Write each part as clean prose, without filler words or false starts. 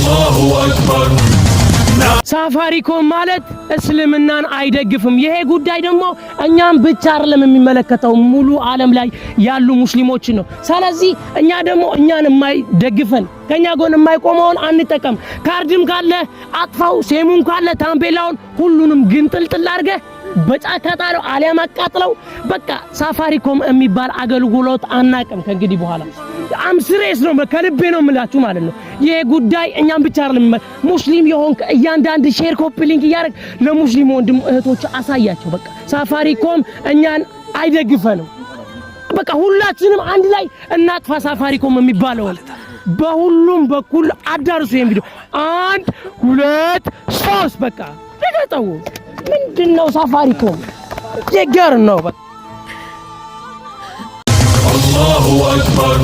الله أكبر ሳፋሪኮም ማለት እስልምናን አይደግፍም። ይሄ ጉዳይ ደግሞ እኛም ብቻ አይደለም የሚመለከተው ሙሉ ዓለም ላይ ያሉ ሙስሊሞች ነው። ስለዚህ እኛ ደግሞ እኛን የማይደግፈን ከኛ ጎን የማይቆመውን አንጠቀም። ካርድም ካለ አጥፋው፣ ሴሙም ካለ ታምቤላውን ሁሉንም ግንጥልጥል አድርገህ በጫካ ጣለው አሊያም አቃጥለው። በቃ ሳፋሪኮም የሚባል አገልግሎት አናቅም ከእንግዲህ በኋላ። አምስሬስ ነው ከልቤ ነው የምላችሁ ማለት ነው። ይሄ ጉዳይ እኛም ብቻ አይደለም ሙስሊም የሆንክ እያንዳንዱ ሼር ኮፒ ሊንክ ያረግ ለሙስሊም ወንድም እህቶች አሳያቸው። በቃ ሳፋሪኮም እኛን አይደግፈንም። በቃ ሁላችንም አንድ ላይ እናጥፋ ሳፋሪኮም የሚባለው በሁሉም በኩል አዳርሱ። ይሄን ቪዲዮ 1 2 3 በቃ ተገጠው። ምንድነው ሳፋሪኮም የገር ነው። በቃ الله أكبر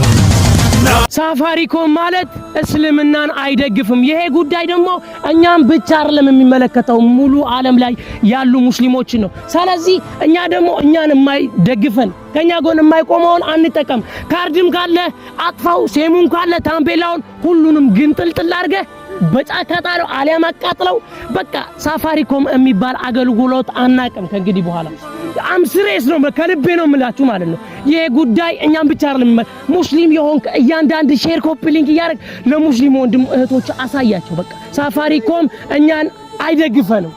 ሳፋሪኮም ማለት እስልምናን አይደግፍም። ይሄ ጉዳይ ደግሞ እኛም ብቻ አይደለም የሚመለከተው ሙሉ ዓለም ላይ ያሉ ሙስሊሞች ነው። ስለዚህ እኛ ደግሞ እኛን የማይደግፈን ከኛ ጎን የማይቆመውን አንጠቀም። ካርድም ካለ አጥፋው፣ ሴሙም ካለ ታምቤላውን ሁሉንም ግንጥልጥል አድርገህ በጫካ ጣለው አሊያም አቃጥለው። በቃ ሳፋሪኮም የሚባል አገልግሎት አናቅም ከእንግዲህ በኋላ። አምስሬስ ነው ከልቤ ነው የምላችሁ ማለት ነው። ይሄ ጉዳይ እኛም ብቻ አይደለም ሙስሊም የሆንክ እያንዳንዱ ሼር ኮፒ ሊንክ ያረግ ለሙስሊም ወንድም እህቶች አሳያቸው። በቃ ሳፋሪኮም እኛን አይደግፈንም።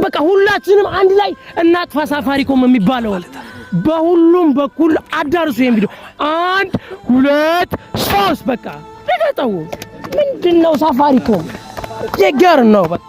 በቃ ሁላችንም አንድ ላይ እናጥፋ ሳፋሪኮም የሚባለው በሁሉም በኩል አዳርሱ። ይሄን ቪዲዮ 1 2 3 በቃ ተገጠው። ምንድነው ሳፋሪኮም የገር ነው። በቃ